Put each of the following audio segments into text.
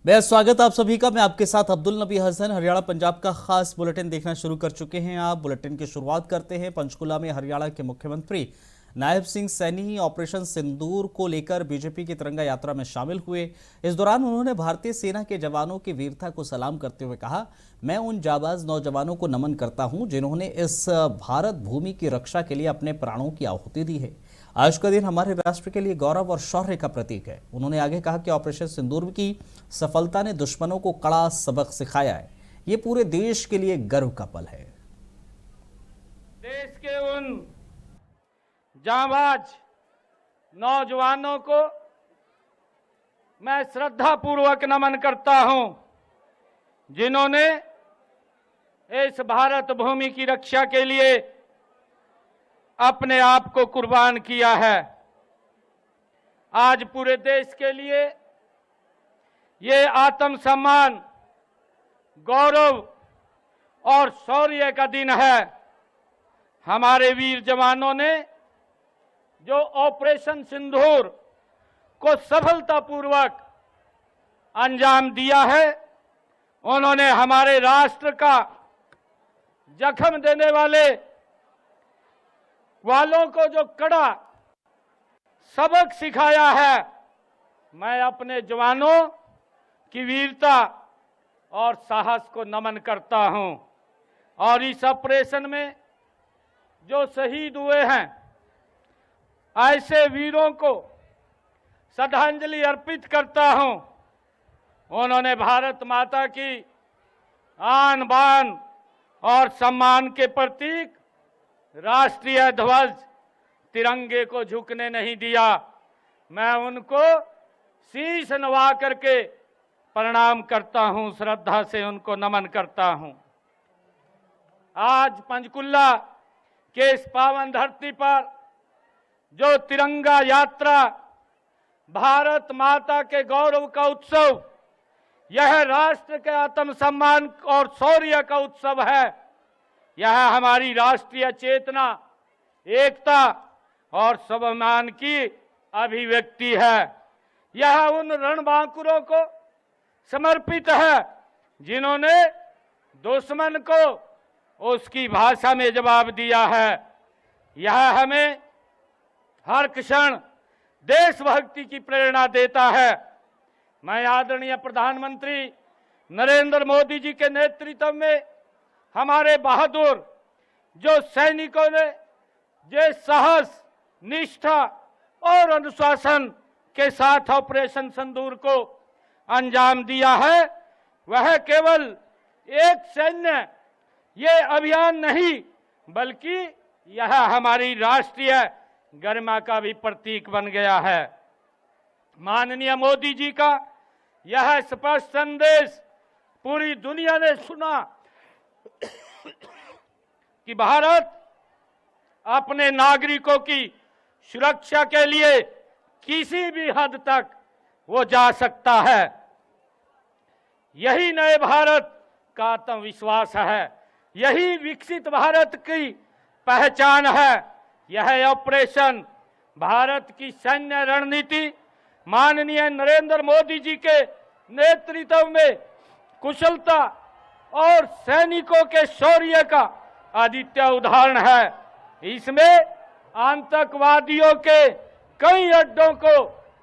मैं स्वागत आप सभी का। मैं आपके साथ अब्दुल नबी हसन। हरियाणा पंजाब का खास बुलेटिन देखना शुरू कर चुके हैं आप। बुलेटिन की शुरुआत करते हैं। पंचकुला में हरियाणा के मुख्यमंत्री नायब सिंह सैनी ऑपरेशन सिंदूर को लेकर बीजेपी की तिरंगा यात्रा में शामिल हुए। इस दौरान उन्होंने भारतीय सेना के जवानों की वीरता को सलाम करते हुए कहा, मैं उन जाबाज नौजवानों को नमन करता हूं जिन्होंने इस भारत भूमि की रक्षा के लिए अपने प्राणों की आहुति दी है। आज का दिन हमारे राष्ट्र के लिए गौरव और शौर्य का प्रतीक है। उन्होंने आगे कहा कि ऑपरेशन सिंदूर की सफलता ने दुश्मनों को कड़ा सबक सिखाया है। ये पूरे देश के लिए गर्व का पल है। देश के उन जांबाज नौजवानों को मैं श्रद्धापूर्वक नमन करता हूं, जिन्होंने इस भारत भूमि की रक्षा के लिए अपने आप को कुर्बान किया है। आज पूरे देश के लिए ये आत्मसम्मान, गौरव और शौर्य का दिन है। हमारे वीर जवानों ने जो ऑपरेशन सिंदूर को सफलतापूर्वक अंजाम दिया है, उन्होंने हमारे राष्ट्र का जख्म देने वालों को जो कड़ा सबक सिखाया है। मैं अपने जवानों की वीरता और साहस को नमन करता हूं और इस ऑपरेशन में जो शहीद हुए हैं, ऐसे वीरों को श्रद्धांजलि अर्पित करता हूं। उन्होंने भारत माता की आन बान और सम्मान के प्रतीक राष्ट्रीय ध्वज तिरंगे को झुकने नहीं दिया। मैं उनको शीश नवा करके प्रणाम करता हूं, श्रद्धा से उनको नमन करता हूं। आज पंचकुला के इस पावन धरती पर जो तिरंगा यात्रा, भारत माता के गौरव का उत्सव, यह राष्ट्र के आत्मसम्मान और शौर्य का उत्सव है। यह हमारी राष्ट्रीय चेतना, एकता और स्वाभिमान की अभिव्यक्ति है। यह उन रणबांकुरों को समर्पित है जिन्होंने दुश्मन को उसकी भाषा में जवाब दिया है। यह हमें हर क्षण देशभक्ति की प्रेरणा देता है। मैं आदरणीय प्रधानमंत्री नरेंद्र मोदी जी के नेतृत्व में हमारे बहादुर जो सैनिकों ने जो साहस, निष्ठा और अनुशासन के साथ ऑपरेशन सिंदूर को अंजाम दिया है, वह केवल एक सैन्य ये अभियान नहीं, बल्कि यह हमारी राष्ट्रीय गरिमा का भी प्रतीक बन गया है। माननीय मोदी जी का यह स्पष्ट संदेश पूरी दुनिया ने सुना कि भारत अपने नागरिकों की सुरक्षा के लिए किसी भी हद तक वो जा सकता है। यही नए भारत का आत्मविश्वास है, यही विकसित भारत की पहचान है। यह ऑपरेशन भारत की सैन्य रणनीति माननीय नरेंद्र मोदी जी के नेतृत्व में कुशलता और सैनिकों के शौर्य का अद्वितीय उदाहरण है। इसमें आतंकवादियों के कई अड्डों को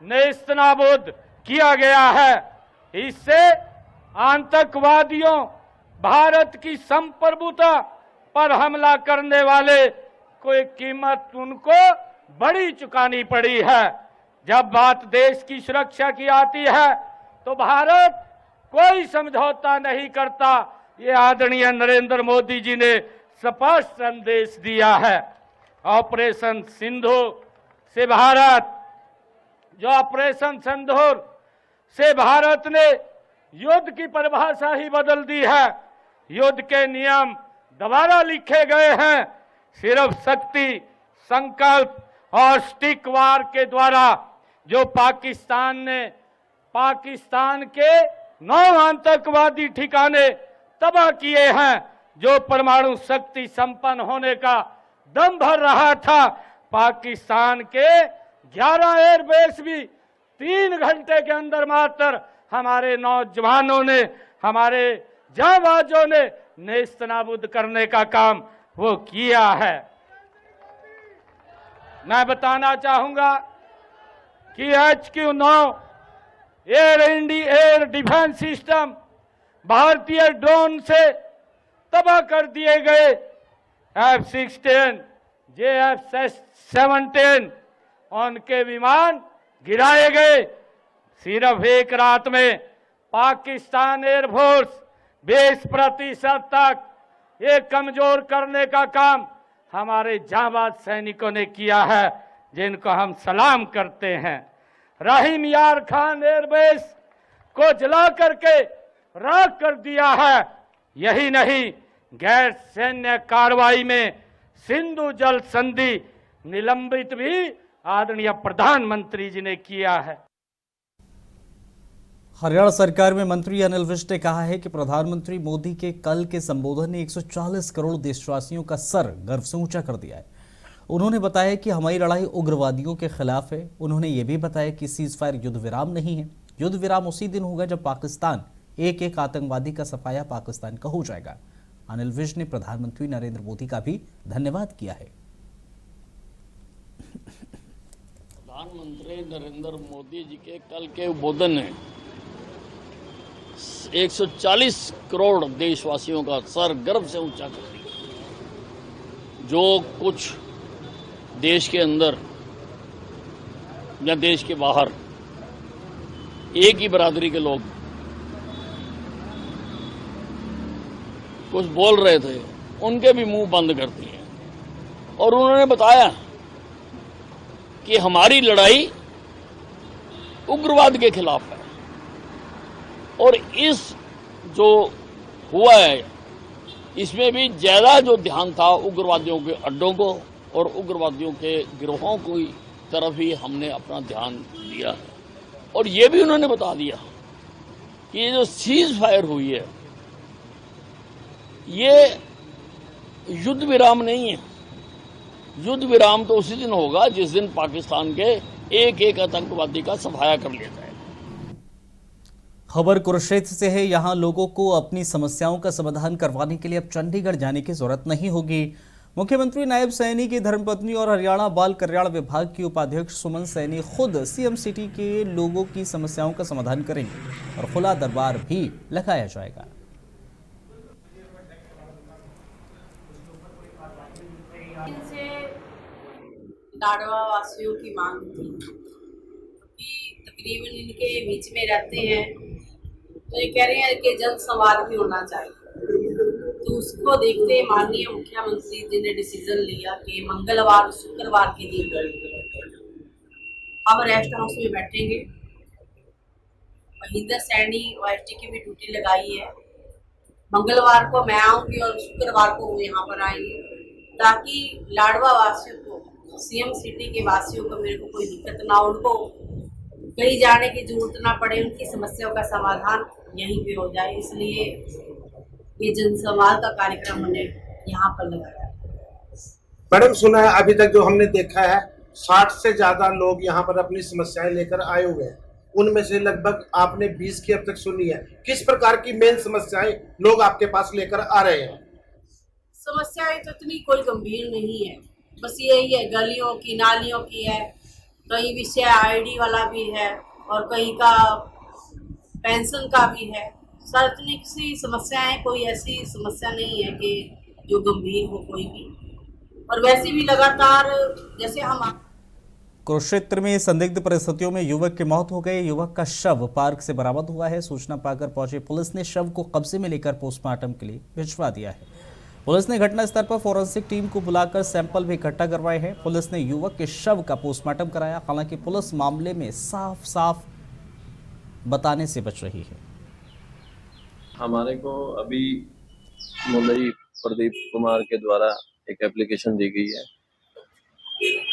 नेस्तनाबूद किया गया है। इससे आतंकवादियों, भारत की संप्रभुता पर हमला करने वाले कोई कीमत उनको बड़ी चुकानी पड़ी है। जब बात देश की सुरक्षा की आती है तो भारत कोई समझौता नहीं करता। ये आदरणीय नरेंद्र मोदी जी ने स्पष्ट संदेश दिया है। ऑपरेशन सिंदूर से भारत ने युद्ध की परिभाषा ही बदल दी है। युद्ध के नियम दोबारा लिखे गए हैं। सिर्फ शक्ति, संकल्प और स्टिक वार के द्वारा जो पाकिस्तान के 9 आतंकवादी ठिकाने तबाह किए हैं, जो परमाणु शक्ति संपन्न होने का दम भर रहा था, पाकिस्तान के 11 एयरबेस भी 3 घंटे के अंदर मात्र हमारे नौजवानों ने, हमारे जांबाजों ने नेस्तनाबूद करने का काम वो किया है। मैं बताना चाहूंगा कि HQ-9 एयर डिफेंस सिस्टम भारतीय ड्रोन से तबाह कर दिए गए F-16, JF-17 उनके विमान गिराए गए। सिर्फ एक रात में पाकिस्तान एयरफोर्स 20% तक ये कमजोर करने का काम हमारे जांबाज सैनिकों ने किया है, जिनको हम सलाम करते हैं। रहीम यार खान एयरबेस को जला करके राख कर दिया है। यही नहीं, गैर सैन्य कार्रवाई में सिंधु जल संधि निलंबित भी आदरणीय प्रधानमंत्री जी ने किया है। हरियाणा सरकार में मंत्री अनिल विज ने कहा है कि प्रधानमंत्री मोदी के कल के संबोधन ने 140 करोड़ देशवासियों का सर गर्व से ऊंचा कर दिया है। उन्होंने बताया कि हमारी लड़ाई उग्रवादियों के खिलाफ है। उन्होंने ये भी बताया कि सीज फायर युद्ध विराम नहीं है। युद्ध विराम उसी दिन होगा जब पाकिस्तान एक एक आतंकवादी का सफाया पाकिस्तान का हो जाएगा। अनिल विज ने प्रधानमंत्री नरेंद्र मोदी का भी धन्यवाद किया है। प्रधानमंत्री नरेंद्र मोदी जी के कल के उद्बोधन ने 140 करोड़ देशवासियों का सर गर्व से ऊंचा कर दिया। जो कुछ देश के अंदर या देश के बाहर एक ही बरादरी के लोग कुछ बोल रहे थे, उनके भी मुंह बंद कर दिए। और उन्होंने बताया कि हमारी लड़ाई उग्रवाद के खिलाफ है। और इस जो हुआ है इसमें भी ज्यादा जो ध्यान था उग्रवादियों के अड्डों को और उग्रवादियों के गिरोहों की तरफ ही हमने अपना ध्यान दिया है। और ये भी उन्होंने बता दिया कि ये जो सीज फायर हुई है ये युद्ध विराम नहीं है। युद्ध विराम तो उसी दिन होगा जिस दिन पाकिस्तान के एक एक आतंकवादी का सफाया कर लिया जाएगा। खबर कुरुक्षेत्र से है। यहां लोगों को अपनी समस्याओं का समाधान करवाने के लिए अब चंडीगढ़ जाने की जरूरत नहीं होगी। मुख्यमंत्री नायब सैनी की धर्मपत्नी और हरियाणा बाल कल्याण विभाग की उपाध्यक्ष सुमन सैनी खुद सीएम सिटी के लोगों की समस्याओं का समाधान करेंगे और खुला दरबार भी लगाया जाएगा। इनसे लाडवा वासियों की मांग थी कि तकरीबन इनके बीच में रहते हैं, तो ये कह रहे हैं कि जन संवाद भी होना चाहिए। तो उसको देखते माननीय मुख्यमंत्री जी ने डिसीजन लिया कि मंगलवार और शुक्रवार के दिन हम रेस्ट हाउस में बैठेंगे। महेंद्र सैनी और एसटी की भी ड्यूटी लगाई है। मंगलवार को मैं आऊंगी और शुक्रवार को वो यहाँ पर आएंगे, ताकि लाडवा वासियों को, सीएम सिटी के वासियों को मेरे को कोई दिक्कत ना हो, उनको कहीं जाने की जरूरत ना पड़े, उनकी समस्याओं का समाधान यहीं पे हो जाए। इसलिए ये जनसंवाद का कार्यक्रम हमने यहाँ पर लगाया। मैडम, सुना है अभी तक जो हमने देखा है 60 से ज्यादा लोग यहाँ पर अपनी समस्याएं लेकर आए हुए हैं। उनमें से लगभग आपने 20 की अब तक सुनी है। किस प्रकार की मेन समस्याएं लोग आपके पास लेकर आ रहे हैं? समस्याएं तो इतनी कोई गंभीर नहीं है, बस यही है, गलियों की नालियों की है, कहीं विषय आईडी वाला भी है और कहीं का पेंशन का भी है। सार्वजनिक सी समस्याएं, कोई ऐसी समस्या नहीं है कि जो गंभीर हो कोई भी। और वैसे भी लगातार जैसे हम कुरुक्षेत्र में संदिग्ध परिस्थितियों में युवक की मौत हो गई। युवक का शव पार्क से बरामद हुआ है। सूचना पाकर पहुंची पुलिस ने शव को कब्जे में लेकर पोस्टमार्टम के लिए भिजवा दिया है। पुलिस ने घटनास्थल पर फोरेंसिक टीम को बुलाकर सैंपल भी इकट्ठा करवाए हैं। पुलिस ने युवक के शव का पोस्टमार्टम कराया। हालांकि पुलिस मामले में साफ साफ बताने से बच रही है। हमारे को अभी मुलई प्रदीप कुमार के द्वारा एक एप्लीकेशन दी गई है।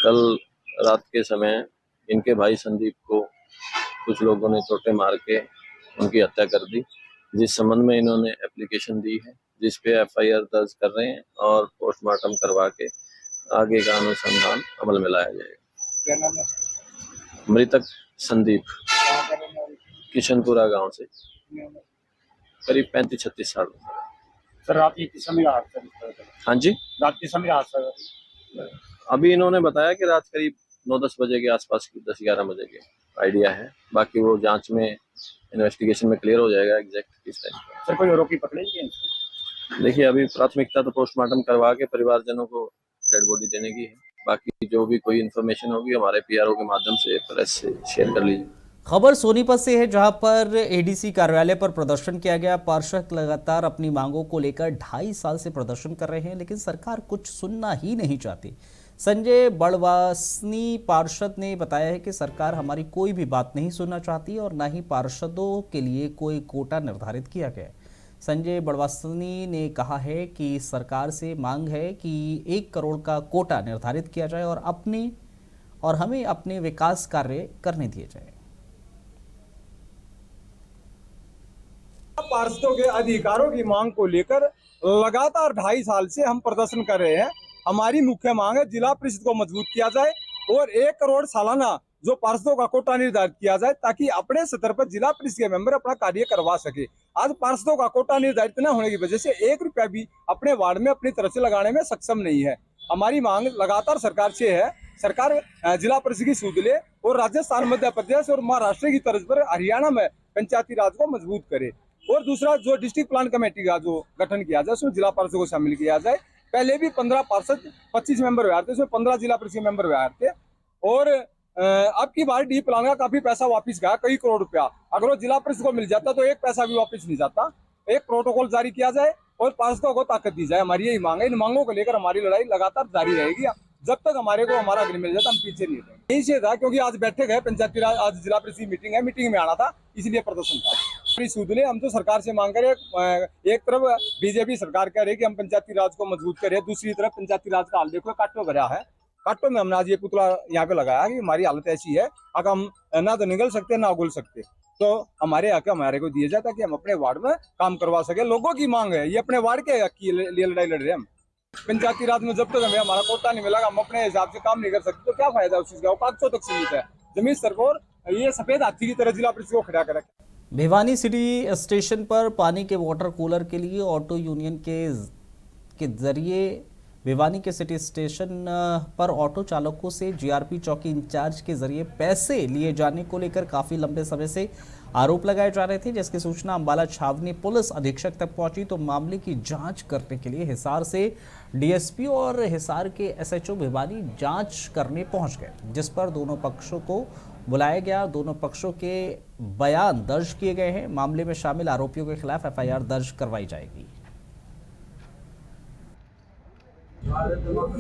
कल रात के समय इनके भाई संदीप को कुछ लोगों ने चोटें मार के उनकी हत्या कर दी, जिस संबंध में इन्होंने एप्लीकेशन दी है, जिस पे एफआईआर दर्ज कर रहे हैं और पोस्टमार्टम करवा के आगे का अनुसंधान अमल में लाया जाएगा। क्या नाम है? मृतक संदीप किशनपुरा गांव से, करीब 35-36 साल। सर रात के किस समय का हादसा हुआ? हाँ जी, रात के समय का हादसा हुआ? अभी इन्होंने बताया कि रात करीब 9-10 बजे के आसपास की, 10-11 बजे के आइडिया है। बाकी वो जांच में, इन्वेस्टिगेशन में क्लियर हो जाएगा एग्जैक्ट किस टाइम का। सर कोई आरोपी पकड़े गए? देखिए, अभी प्राथमिकता तो पोस्टमार्टम करवा के परिवारजनों को डेड बॉडी देने की है। बाकी जो भी कोई इन्फॉर्मेशन होगी हमारे पीआरओ के माध्यम से प्रेस से शेयर कर लीजिए। खबर सोनीपत से है, जहां पर एडीसी कार्यालय पर प्रदर्शन किया गया। पार्षद लगातार अपनी मांगों को लेकर 2.5 साल से प्रदर्शन कर रहे हैं, लेकिन सरकार कुछ सुनना ही नहीं चाहती। संजय बड़वासनी पार्षद ने बताया है कि सरकार हमारी कोई भी बात नहीं सुनना चाहती और न ही पार्षदों के लिए कोई कोटा निर्धारित किया गया है। संजय बड़वासनी ने कहा है कि सरकार से मांग है कि 1 करोड़ का कोटा निर्धारित किया जाए और हमें अपने विकास कार्य करने दिए जाए। पार्षदों के अधिकारों की मांग को लेकर लगातार 2.5 साल से हम प्रदर्शन कर रहे हैं। हमारी मुख्य मांग है जिला परिषद को मजबूत किया जाए और 1 करोड़ सालाना जो पार्षदों का कोटा निर्धारित किया जाए, ताकि अपने स्तर पर जिला परिषद के मेंबर अपना कार्य करवा सके। आज पार्षदों का कोटा निर्धारित न होने की वजह से 1 रुपया भी अपने वार्ड में अपनी तरफ से लगाने में सक्षम नहीं है। हमारी मांग लगातार सरकार से है, सरकार जिला परिषद की सूद ले और राजस्थान, मध्य प्रदेश और महाराष्ट्र की तर्ज पर हरियाणा में पंचायती राज को मजबूत करे। और दूसरा, जो डिस्ट्रिक्ट प्लान कमेटी का जो गठन किया जाए उसमें जिला पार्षद को शामिल किया जाए। पहले भी 15 पार्षद 25 मेंबर व्यवहार थे, उसमें 15 जिला परिषद मेंबर व्यवहार थे। और अब की बार डी प्लान का काफी पैसा वापस गया, कई करोड़ रुपया। अगर वो जिला परिषद को मिल जाता तो 1 पैसा भी वापस नहीं जाता। एक प्रोटोकॉल जारी किया जाए और पार्षदों को ताकत दी जाए। हमारी यही मांग है। इन मांगों को लेकर हमारी लड़ाई लगातार जारी रहेगी। जब तक हमारे को हमारा अग्रिम मिल जाता हम पीछे नहीं रहेंगे। यही से था, क्योंकि आज बैठक है पंचायती राज, आज जिला परिषद मीटिंग है, मीटिंग में आना था, इसलिए प्रदर्शन था। सूदले हम तो सरकार से मांग करें, एक तरफ बीजेपी सरकार कह रही है कि हम पंचायती राज को मजबूत करें, दूसरी तरफ पंचायती राज का हाल देखो, काटो भरा है। काटो में हमने आज ये पुतला यहाँ पे लगाया कि हमारी हालत ऐसी है, अगर हम ना तो निकल सकते ना उगल सकते, तो हमारे हक हमारे को दिए जाए ताकि हम अपने वार्ड में काम करवा सके। लोगों की मांग है, ये अपने वार्ड के हक के लिए लड़ाई लड़ रहे हैं हम। पंचायती राज में जब तक हमें हमारा कोटा नहीं मिलेगा, हम अपने हिसाब से काम नहीं कर सकते, तो क्या फायदा उस चीज का? 500 तक सीमित है जमीन सरकार, ये सफेद हाथी की तरह जिला परिषद को खड़ा कर रखे। भिवानी सिटी स्टेशन पर पानी के वाटर कूलर के लिए ऑटो यूनियन के जरिए भिवानी के सिटी स्टेशन पर ऑटो चालकों से जीआरपी चौकी इंचार्ज के जरिए पैसे लिए जाने को लेकर काफ़ी लंबे समय से आरोप लगाए जा रहे थे, जिसकी सूचना अंबाला छावनी पुलिस अधीक्षक तक पहुंची तो मामले की जांच करने के लिए हिसार से डीएसपी और हिसार के एसएचओ भिवानी जांच करने पहुंच गए, जिस पर दोनों पक्षों को बुलाया गया। दोनों पक्षों के बयान दर्ज किए गए हैं। मामले में शामिल आरोपियों के खिलाफ एफआईआर दर्ज करवाई जाएगी।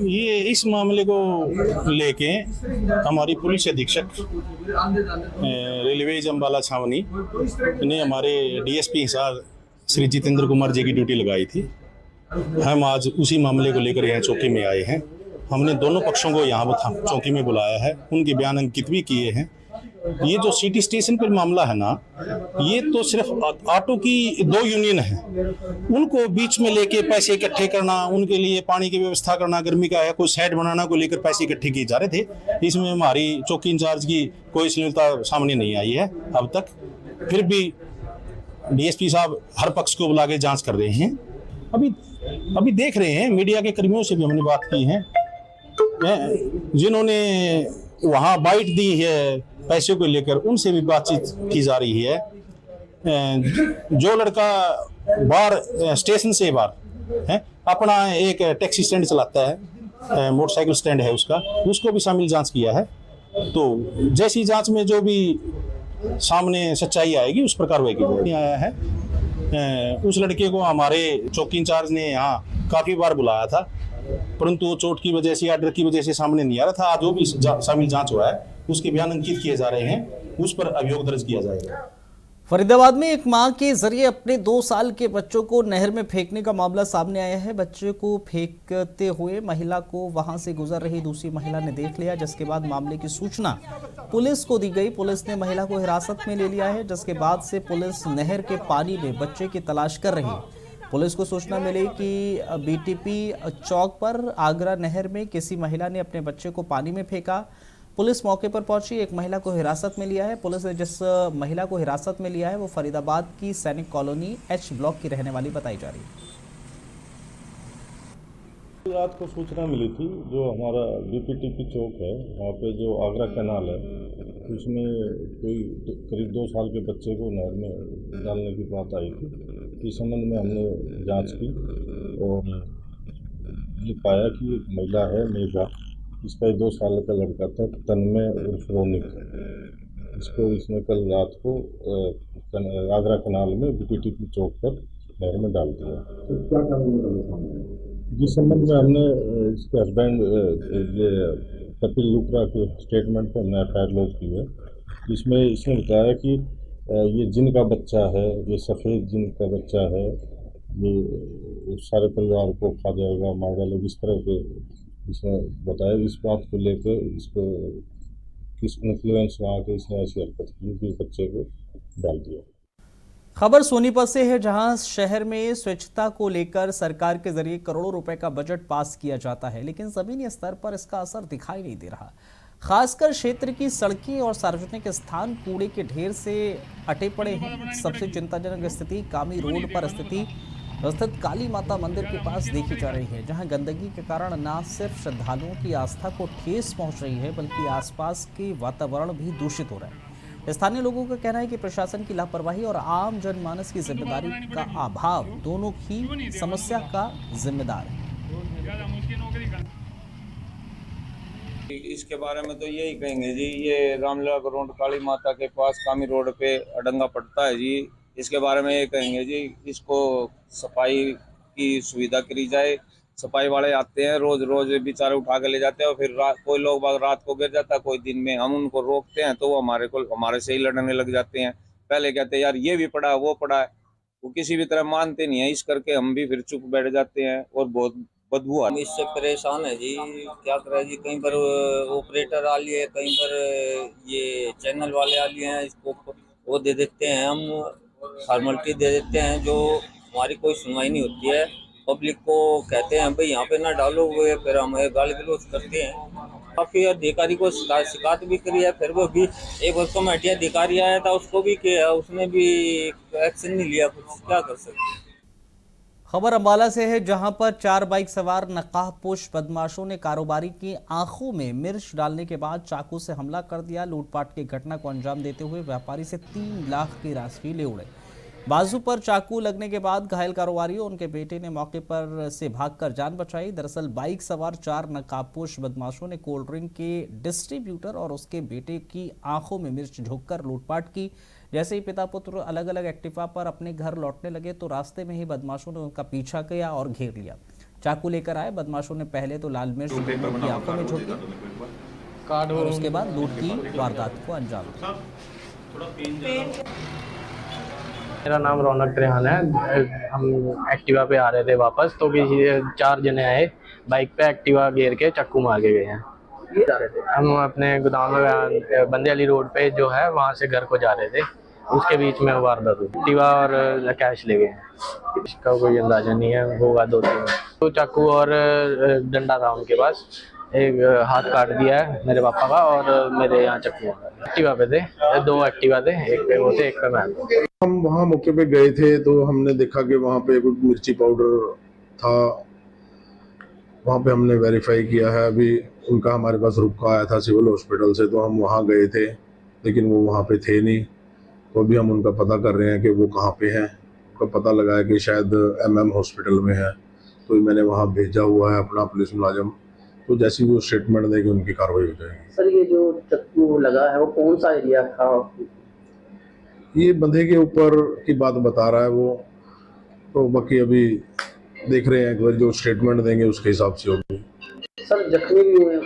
ये इस मामले को लेके हमारी पुलिस अधीक्षक रेलवेज अंबाला छावनी ने हमारे डीएसपी हिसार श्री जितेंद्र कुमार जी की ड्यूटी लगाई थी। हम आज उसी मामले को लेकर यहाँ चौकी में आए हैं। हमने दोनों पक्षों को यहाँ चौकी में बुलाया है, उनके बयान अंकित भी किए हैं। ये जो सिटी स्टेशन पर मामला है ना, ये तो सिर्फ ऑटो की 2 यूनियन है, उनको बीच में लेके पैसे इकट्ठे करना, उनके लिए पानी की व्यवस्था करना, गर्मी का है कोई शेड बनाना को लेकर पैसे इकट्ठे किए जा रहे थे। इसमें हमारी चौकी इंचार्ज की कोई संलिप्तता सामने नहीं आई है अब तक। फिर भी डीएसपी साहब हर पक्ष को बुला के जांच कर रहे हैं। अभी देख रहे हैं, मीडिया के कर्मियों से भी हमने बात की है, जिन्होंने वहाँ बाइट दी है पैसे को लेकर, उनसे भी बातचीत की जा रही है। जो लड़का बाहर स्टेशन से बाहर है, अपना एक टैक्सी स्टैंड चलाता है, मोटरसाइकिल स्टैंड है उसका, उसको भी शामिल जांच किया है। तो जैसी जांच में जो भी सामने सच्चाई आएगी उस पर कार्रवाई की आया है। उस लड़के को हमारे चौकी इंचार्ज ने यहाँ काफ़ी बार बुलाया था, परंतु वो चोट की वजह से या डर की वजह से सामने नहीं आ रहा था। आज जो भी शामिल जांच हुआ है उसके बयान अंकित किए जा रहे हैं, उस पर अभियोग दर्ज किया जाएगा। फरीदाबाद में एक मां के जरिए अपने 2 साल के बच्चों को नहर में फेंकने का मामला सामने आया है। बच्चे को फेंकते हुए महिला को वहां से गुजर रही दूसरी महिला ने देख लिया, जिसके बाद मामले की सूचना पुलिस को दी गई। पुलिस ने महिला को हिरासत में ले लिया है, जिसके बाद से पुलिस नहर के पानी में बच्चे की तलाश कर रही है। पुलिस को सूचना मिली कि बीटीपी चौक पर आगरा नहर में किसी महिला ने अपने बच्चे को पानी में फेंका। पुलिस मौके पर पहुंची, एक महिला को हिरासत में लिया है। पुलिस ने जिस महिला को हिरासत में लिया है वो फरीदाबाद की सैनिक कॉलोनी H ब्लॉक की रहने वाली बताई जा रही है। रात को सूचना मिली थी, जो हमारा BPTP चौक है वहाँ पे जो आगरा कैनाल है उसमें कोई करीब 2 साल के बच्चे को नहर में डालने की बात आई थी। इस संबंध में हमने जांच की और ये पाया कि एक महिला है मेघा, इसका 2 साल का लड़का था तन्मय उर्फ रोनिक, इसने कल रात को आगरा कैनाल में BPTP चौक पर नहर में डाल दिया। तो क्या कारण जिस संबंध में हमने इसके हस्बैंड ये कपिल लुकरा के स्टेटमेंट पर हमने FIR लॉन्च की है। इसमें इसने बताया कि ये जिन का बच्चा है, ये सफ़ेद जिन का बच्चा है, ये सारे परिवार को खा जाएगा, मार डालेगा, इस तरह के इसने बताया। इस बात को लेकर इसको किस इन्फ्लुएंस में आके इसने ऐसी हरकत की कि बच्चे को डाल दिया। खबर सोनीपत से है, जहां शहर में स्वच्छता को लेकर सरकार के जरिए करोड़ों रुपए का बजट पास किया जाता है, लेकिन जमीनी स्तर पर इसका असर दिखाई नहीं दे रहा। खासकर क्षेत्र की सड़कें और सार्वजनिक स्थान कूड़े के ढेर से अटे पड़े हैं। सबसे चिंताजनक स्थिति कामी रोड पर स्थित काली माता मंदिर के पास देखी जा रही है, जहां गंदगी के कारण न सिर्फ श्रद्धालुओं की आस्था को ठेस पहुंच रही है, बल्कि आसपास के वातावरण भी दूषित हो रहा है। स्थानीय लोगों का कहना है कि प्रशासन की लापरवाही और आम जनमानस की जिम्मेदारी का अभाव दोनों ही समस्या का जिम्मेदार है। इसके बारे में तो यही कहेंगे जी, ये रामलीला ग्राउंड काली माता के पास कामी रोड पे अडंगा पड़ता है जी। इसके बारे में ये कहेंगे जी, इसको सफाई की सुविधा करी जाए। सफाई वाले आते हैं, रोज रोज बेचारे उठा के ले जाते हैं और फिर कोई लोग रात को गिर जाता है, कोई दिन में। हम उनको रोकते हैं तो वो हमारे से ही लड़ने लग जाते हैं। पहले कहते हैं यार ये भी पड़ा है, वो पड़ा है, वो किसी भी तरह मानते नहीं है। इस करके हम भी फिर चुप बैठ जाते हैं और बहुत बदबू है। इससे परेशान है जी, क्या करे जी। कहीं पर ऑपरेटर आ लिए, कहीं पर ये चैनल वाले आ लिए हैं, इसको वो दे देते हैं, हम फॉर्मेलिटी दे देते हैं, जो हमारी कोई सुनवाई नहीं होती है। पब्लिक को कहते हैं भाई यहाँ पे ना डालो, वो फिर हम गाली गलौज करते हैं। काफ़ी अधिकारी को शिकायत भी करी है, फिर वो भी एक बार कमेटी अधिकारी आया था, उसको भी किया, उसने भी एक्शन नहीं लिया, कुछ क्या कर सकते। खबर अम्बाला से है, जहां पर 4 बाइक सवार नकाबपोश बदमाशों ने कारोबारी की आंखों में मिर्च डालने के बाद चाकू से हमला कर दिया। लूटपाट की घटना को अंजाम देते हुए व्यापारी से 3 लाख की राशि ले उड़े। बाजू पर चाकू लगने के बाद घायल कारोबारी और उनके बेटे ने मौके पर से भागकर जान बचाई। दरअसल बाइक सवार 4 नकाबपोश बदमाशों ने कोल्ड ड्रिंक के डिस्ट्रीब्यूटर और उसके बेटे की आंखों में मिर्च झोंककर लूटपाट की। जैसे ही पिता पुत्र अलग अलग एक्टिवा पर अपने घर लौटने लगे तो रास्ते में ही बदमाशों ने उनका पीछा किया और घेर लिया। चाकू लेकर आए बदमाशों ने पहले तो लाल मिर्च उनकी आंखों में झोंकी और उसके बाद लूट की वारदात को अंजाम दिया। मेरा नाम रौनक रेहान है। हम एक्टिवा पे आ रहे थे वापस, तो किसी 4 जने आए बाइक पे, एक्टिवा घेर के चक्कू मार के गए हैं। हम अपने गोदाम में बंदे वाली रोड पे जो है वहाँ से घर को जा रहे थे, उसके बीच में वारदात हुई। एक्टिवा और कैश ले गए हैं। इसका कोई अंदाजा नहीं है, होगा 2-3। तो चाकू और डंडा था उनके पास। एक हाथ काट दिया है मेरे पापा का और मेरे यहाँ चक्कू। एक्टिवा पे थे, 2 एक्टिवा थे, एक पे वो थे, एक पे मैं। हम वहाँ मौके पे गए थे तो हमने देखा कि वहाँ पे कुछ मिर्ची पाउडर था। वहाँ पे हमने वेरीफाई किया है। अभी उनका हमारे पास रुका आया था सिविल हॉस्पिटल से, तो हम वहाँ गए थे, लेकिन वो वहाँ पे थे नहीं। तो अभी हम उनका पता कर रहे हैं कि वो कहाँ पे हैं। उनका पता लगा है कि शायद MM हॉस्पिटल में है, तो मैंने वहाँ भेजा हुआ है अपना पुलिस मुलाजिम। तो जैसी वो स्टेटमेंट देगी उनकी कार्रवाई हो जाएगी। सर, ये जो चक्कू लगा है वो कौन सा एरिया था? ये बंधे के ऊपर की बात बता रहा है वो, तो बाकी अभी देख रहे हैं जो स्टेटमेंट देंगे उसके हिसाब से होगी। सर, जख्मी भी हुए?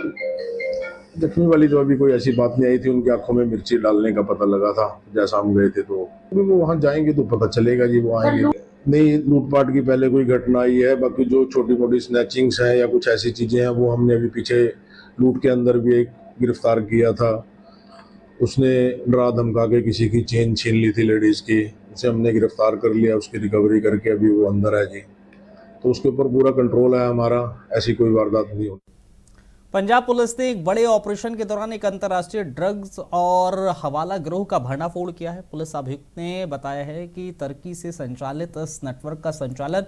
जख्मी वाली तो अभी कोई ऐसी बात नहीं आई थी। उनकी आंखों में मिर्ची डालने का पता लगा था जैसा हम गए थे, तो अभी वो वहाँ जाएंगे तो पता चलेगा जी, वो आएंगे। नहीं, लूटपाट की पहले कोई घटना आई है, बाकी जो छोटी मोटी स्नैचिंग्स हैं या कुछ ऐसी चीज़ें हैं वो हमने अभी पीछे लूट के अंदर भी एक गिरफ्तार किया था। उसने डरा धमका के किसी की चेन छीन ली थी लेडीज़ की, उसे हमने गिरफ्तार कर लिया, उसकी रिकवरी करके अभी वो अंदर है जी। तो उसके ऊपर पूरा कंट्रोल है हमारा, ऐसी कोई वारदात नहीं होती। पंजाब पुलिस ने एक बड़े ऑपरेशन के दौरान एक अंतर्राष्ट्रीय ड्रग्स और हवाला गिरोह का भंडाफोड़ किया है। पुलिस अभियुक्त ने बताया है कि तुर्की से संचालित इस नेटवर्क का संचालन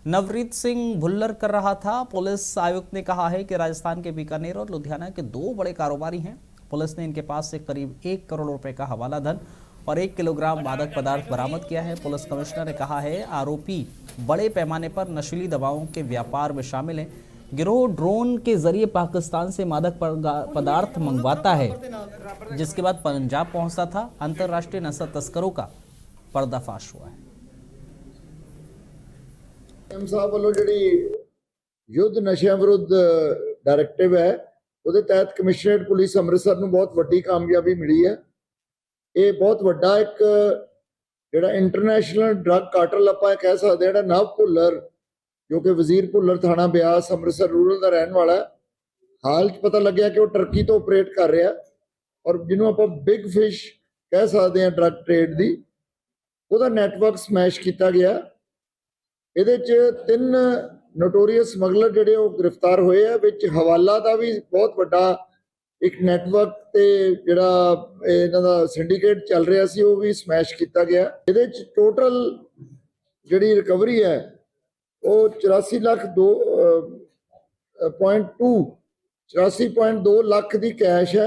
नवरीत सिंह भुल्लर कर रहा था। पुलिस आयुक्त ने कहा है कि राजस्थान के बीकानेर और लुधियाना के 2 बड़े कारोबारी हैं। पुलिस ने इनके पास से करीब 1 करोड़ रुपए का हवाला धन और 1 किलोग्राम मादक पदार्थ बरामद किया है। पुलिस कमिश्नर ने कहा है आरोपी बड़े पैमाने पर नशीली दवाओं के व्यापार में शामिल हैं। गिरोह ड्रोन के जरिए पाकिस्तान से मादक पदार्थ मंगवाता है, जिसके बाद पंजाब पहुंचता था। अंतर्राष्ट्रीय नशा तस्करों का पर्दाफाश हुआ है। साहब वालों जिहड़ी युद्ध नशियां विरुद्ध डायरेक्टिव है ਉਹਦੇ तहत कमिश्नरेट पुलिस अमृतसर ਨੂੰ बहुत वड्डी कामयाबी मिली है। ये बहुत वड्डा एक ਜਿਹੜਾ इंटरनेशनल ड्रग कार्टल ਆਪਾਂ ਕਹਿ ਸਕਦੇ ਜਿਹੜਾ ਨਵ ਭੁੱਲਰ जो कि वजीर भुल्लर थाना ब्यास अमृतसर रूरल का रहने वाला है। हाल च पता लग्या कि वो टर्की तो ऑपरेट कर रहा और जिन्हों आप बिग फिश कह सकते हैं ड्रग ट्रेड की ਉਹਦਾ नैटवर्क समैश किया गया। ਇਹਦੇ 'ਚ 3 नोटोरीअस समगलर ਜਿਹੜੇ ਉਹ गिरफ्तार ਹੋਏ ਆ। ਵਿੱਚ ਹਵਾਲਾ ਦਾ ਵੀ ਬਹੁਤ ਵੱਡਾ ਇੱਕ ਨੈਟਵਰਕ ਤੇ ਜਿਹੜਾ ਇਹਨਾਂ ਦਾ ਸਿੰਡੀਕੇਟ ਚੱਲ ਰਿਹਾ ਸੀ ਉਹ ਵੀ ਸਮੈਸ਼ ਕੀਤਾ ਗਿਆ। ਇਹਦੇ 'ਚ ਟੋਟਲ ਜਿਹੜੀ ਰਿਕਵਰੀ ਹੈ वो 84.2 लाख की कैश है।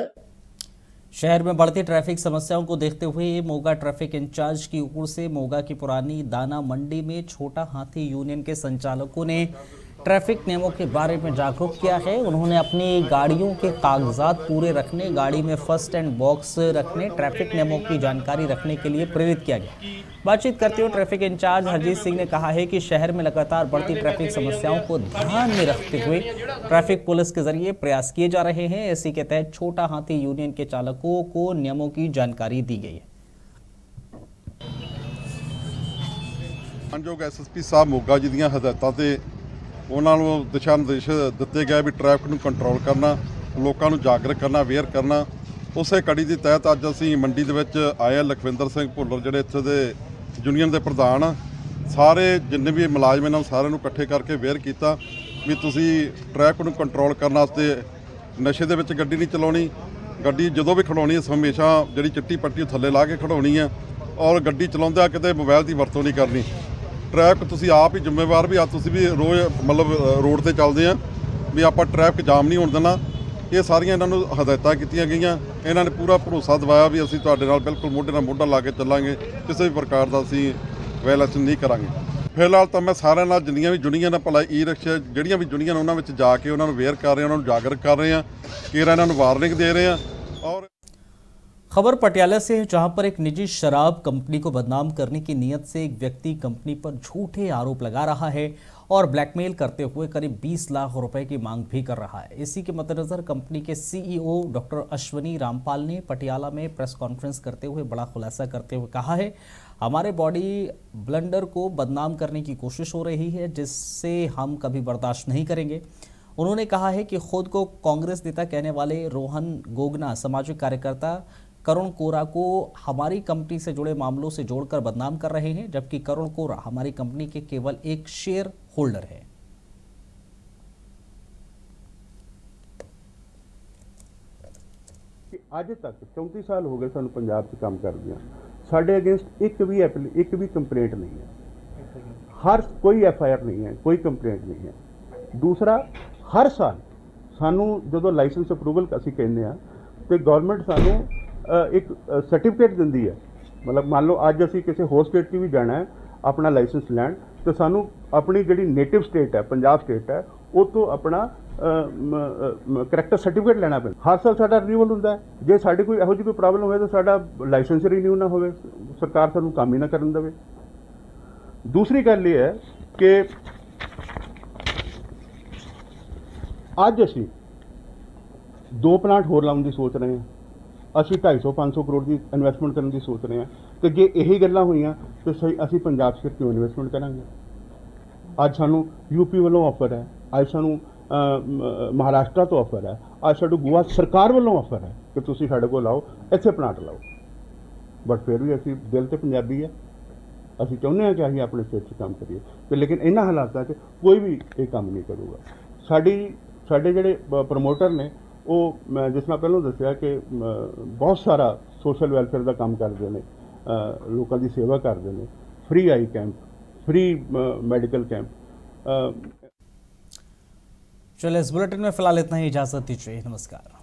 शहर में बढ़ती ट्रैफिक समस्याओं को देखते हुए मोगा ट्रैफिक इंचार्ज की ओर से मोगा की पुरानी दाना मंडी में छोटा हाथी यूनियन के संचालकों ने ट्रैफिक नियमों के बारे में जागरूक किया है। उन्होंने अपनी गाड़ियों के कागजात पूरे रखने, गाड़ी में फर्स्ट एंड बॉक्स रखने, ट्रैफिक नियमों की जानकारी रखने के लिए प्रेरित किया गया। बातचीत करते हुए ट्रैफिक इंचार्ज हरजीत सिंह ने कहा है कि शहर में लगातार बढ़ती ट्रैफिक समस्याओं को ध्यान में रखते हुए ट्रैफिक पुलिस के जरिए प्रयास किए जा रहे हैं। इसी के तहत छोटा हाथी यूनियन के चालकों को नियमों की जानकारी दी गई है। मानयोग SSP साहब मोगा जी ਦੀਆਂ ਹਦਾਇਤਾਂ ਤੇ ਉਹਨਾਂ ਨੂੰ ਦਿਸ਼ਾ ਨਿਰਦੇਸ਼ ਦਿੱਤੇ ਗਏ ਵੀ ਟ੍ਰੈਫਿਕ ਨੂੰ ਕੰਟਰੋਲ ਕਰਨਾ, ਲੋਕਾਂ ਨੂੰ ਜਾਗਰੂਕ ਕਰਨਾ, ਅਵੇਅਰ ਕਰਨਾ। ਉਸੇ ਕੜੀ ਦੇ ਤਹਿਤ ਅੱਜ ਅਸੀਂ ਮੰਡੀ ਦੇ ਵਿੱਚ ਆਏ ਲਖਵਿੰਦਰ ਸਿੰਘ ਭੁੱਲਰ ਜਿਹੜੇ ਇੱਥੇ ਦੇ ਯੂਨੀਅਨ ਦੇ ਪ੍ਰਧਾਨ ਆ। ਸਾਰੇ ਜਿੰਨੇ ਵੀ ਮੁਲਾਜ਼ਮ ਇਹਨਾਂ ਸਾਰਿਆਂ ਨੂੰ ਇਕੱਠੇ ਕਰਕੇ ਅਵੇਅਰ ਕੀਤਾ ਵੀ ਤੁਸੀਂ ਟ੍ਰੈਫਿਕ ਨੂੰ ਕੰਟਰੋਲ ਕਰਨ ਵਾਸਤੇ ਨਸ਼ੇ ਦੇ ਵਿੱਚ ਗੱਡੀ ਨਹੀਂ ਚਲਾਉਣੀ। ਗੱਡੀ ਜਦੋਂ ਵੀ ਖੜਾਉਣੀ ਹੈ ਹਮੇਸ਼ਾ ਜਿਹੜੀ ਚਿੱਟੀ ਪੱਟੀ ਥੱਲੇ ਲਾ ਕੇ ਖੜਾਉਣੀ ਹੈ ਔਰ ਗੱਡੀ ਚਲਾਉਂਦਿਆਂ ਕਿਤੇ ਮੋਬਾਈਲ ਦੀ ਵਰਤੋਂ ਨਹੀਂ ਕਰਨੀ। ट्रैफिक ਤੁਸੀਂ ਆਪ ਹੀ ਜ਼ਿੰਮੇਵਾਰ ਵੀ ਆ, ਤੁਸੀਂ ਵੀ ਰੋਜ਼ ਮਤਲਬ ਰੋਡ ਤੇ ਚੱਲਦੇ ਆ ਵੀ ਆਪਾਂ ਟ੍ਰੈਫਿਕ ਜਾਮ ਨਹੀਂ ਹੋਣ ਦੇਣਾ। ਇਹ ਸਾਰੀਆਂ ਇਹਨਾਂ ਨੂੰ ਹਦਾਇਤਾਂ ਕੀਤੀਆਂ ਗਈਆਂ। ਇਹਨਾਂ ਨੇ ਪੂਰਾ ਭਰੋਸਾ ਦਿਵਾਇਆ ਵੀ ਅਸੀਂ ਤੁਹਾਡੇ ਨਾਲ ਬਿਲਕੁਲ ਮੋਢੇ ਨਾਲ ਮੋਢਾ ਲਾ ਕੇ ਚੱਲਾਂਗੇ, ਕਿਸੇ ਵੀ ਪ੍ਰਕਾਰ ਦਾ ਅਸੀਂ ਵਾਇਲੇਸ਼ਨ ਨਹੀਂ ਕਰਾਂਗੇ। ਫਿਲਹਾਲ ਤਾਂ ਮੈਂ ਸਾਰਿਆਂ ਨਾਲ ਜਿੰਨੀਆਂ ਵੀ ਯੂਨੀਅਨ ਆ ਭਲਾ ਈ ਰਿਕਸ਼ਾ ਜਿਹੜੀਆਂ ਵੀ ਯੂਨੀਅਨ ਉਹਨਾਂ ਵਿੱਚ ਜਾ ਕੇ ਉਹਨਾਂ ਨੂੰ ਅਵੇਅਰ ਕਰ ਰਹੇ ਹਾਂ, ਉਹਨਾਂ ਨੂੰ ਜਾਗਰੂਕ ਕਰ ਰਹੇ ਹਾਂ, ਕਿ ਇਹਨਾਂ ਨੂੰ ਵਾਰਨਿੰਗ ਦੇ ਰਹੇ ਹਾਂ। और खबर पटियाला से है, जहां पर एक निजी शराब कंपनी को बदनाम करने की नीयत से एक व्यक्ति कंपनी पर झूठे आरोप लगा रहा है और ब्लैकमेल करते हुए करीब 20 लाख रुपए की मांग भी कर रहा है। इसी के मद्देनजर कंपनी के CEO डॉक्टर अश्वनी रामपाल ने पटियाला में प्रेस कॉन्फ्रेंस करते हुए बड़ा खुलासा करते हुए कहा है, हमारे बॉडी ब्लेंडर को बदनाम करने की कोशिश हो रही है, जिससे हम कभी बर्दाश्त नहीं करेंगे। उन्होंने कहा है कि खुद को कांग्रेस नेता कहने वाले रोहन गोगना सामाजिक कार्यकर्ता करुण कोरा को हमारी कंपनी से जुड़े मामलों से जोड़कर बदनाम कर रहे हैं, जबकि करुण कोरा हमारी कंपनी के केवल एक शेयर होल्डर है। ਅੱਜ तक 34 साल हो गए सानू पंजाब च काम करदियां, साडे अगेंस्ट एक भी कंप्लेंट नहीं है, कोई FIR नहीं है, कोई कंप्लेंट नहीं है। दूसरा, हर साल सानू जो लाइसेंस अप्रूवल असीं कहने आ तो गवर्नमेंट सानू एक सर्टिफिकेट दिंदी है। मतलब मान लो अज असीं किसी होर स्टेट की भी जाना है अपना लाइसेंस लैन, तो सानू अपनी जिहड़ी नेटिव स्टेट है पंजाब स्टेट है वो तो अपना करैक्टर सर्टिफिकेट लेना पैंदा। हर साल साडा रिन्यूअल हुंदा है। जे साडी कोई इहो जी कोई प्रॉब्लम होवे तो साडा लाइसेंस रिन्यू ना होवे, सरकार सानू काम ही ना करन देवे। दूसरी गल ये है कि अज असीं 2 प्लांट होर लाउण दी सोच रहे हैं, ਅਸੀਂ 250-500 ਕਰੋੜ ਦੀ ਇਨਵੈਸਟਮੈਂਟ ਕਰਨ ਦੀ ਸੋਚ ਰਹੇ ਹਾਂ। ਤੇ ਜੇ ਇਹੀ ਗੱਲਾਂ ਹੋਈਆਂ ਤਾਂ ਅਸੀਂ ਪੰਜਾਬ 'ਚ ਕਿਉਂ ਇਨਵੈਸਟਮੈਂਟ ਕਰਾਂਗੇ? ਅੱਜ ਸਾਨੂੰ UP ਵੱਲੋਂ ਆਫਰ ਹੈ, ਅੱਜ ਸਾਨੂੰ ਮਹਾਰਾਸ਼ਟਰ ਤੋਂ ਆਫਰ ਹੈ, ਅੱਜ ਸਾਨੂੰ ਗੋਆ ਸਰਕਾਰ ਵੱਲੋਂ ਆਫਰ ਹੈ ਕਿ ਤੁਸੀਂ ਸਾਡੇ ਕੋਲ ਆਓ, ਇੱਥੇ ਪਲਾਂਟ ਲਾਓ। ਬਟ ਫਿਰ ਵੀ ਅਸੀਂ ਦਿਲ ਤੇ ਪੰਜਾਬੀ ਹੈ, ਅਸੀਂ ਚਾਹੁੰਦੇ ਹਾਂ ਕਿ ਅਸੀਂ ਆਪਣੇ ਸਟੇਟ 'ਚ ਕੰਮ ਕਰੀਏ, ਤੇ ਲੇਕਿਨ ਇਹਨਾਂ ਹਾਲਾਤਾਂ 'ਚ ਕੋਈ ਵੀ ਇਹ ਕੰਮ ਨਹੀਂ ਕਰੂਗਾ। ਸਾਡੇ ਜਿਹੜੇ ਪ੍ਰਮੋਟਰ ਨੇ ਉਹ ਮੈਂ ਜਿਸ ਤਰ੍ਹਾਂ ਪਹਿਲਾਂ ਦੱਸਿਆ ਕਿ ਬਹੁਤ ਸਾਰਾ ਸੋਸ਼ਲ ਵੈਲਫੇਅਰ ਦਾ ਕੰਮ ਕਰਦੇ ਨੇ, ਲੋਕਾਂ ਦੀ ਸੇਵਾ ਕਰਦੇ ਨੇ, फ्री आई कैंप, फ्री मेडिकल कैंप। चलिए इस बुलेटिन में फिलहाल इतना ही, इजाजत दीजिए, नमस्कार।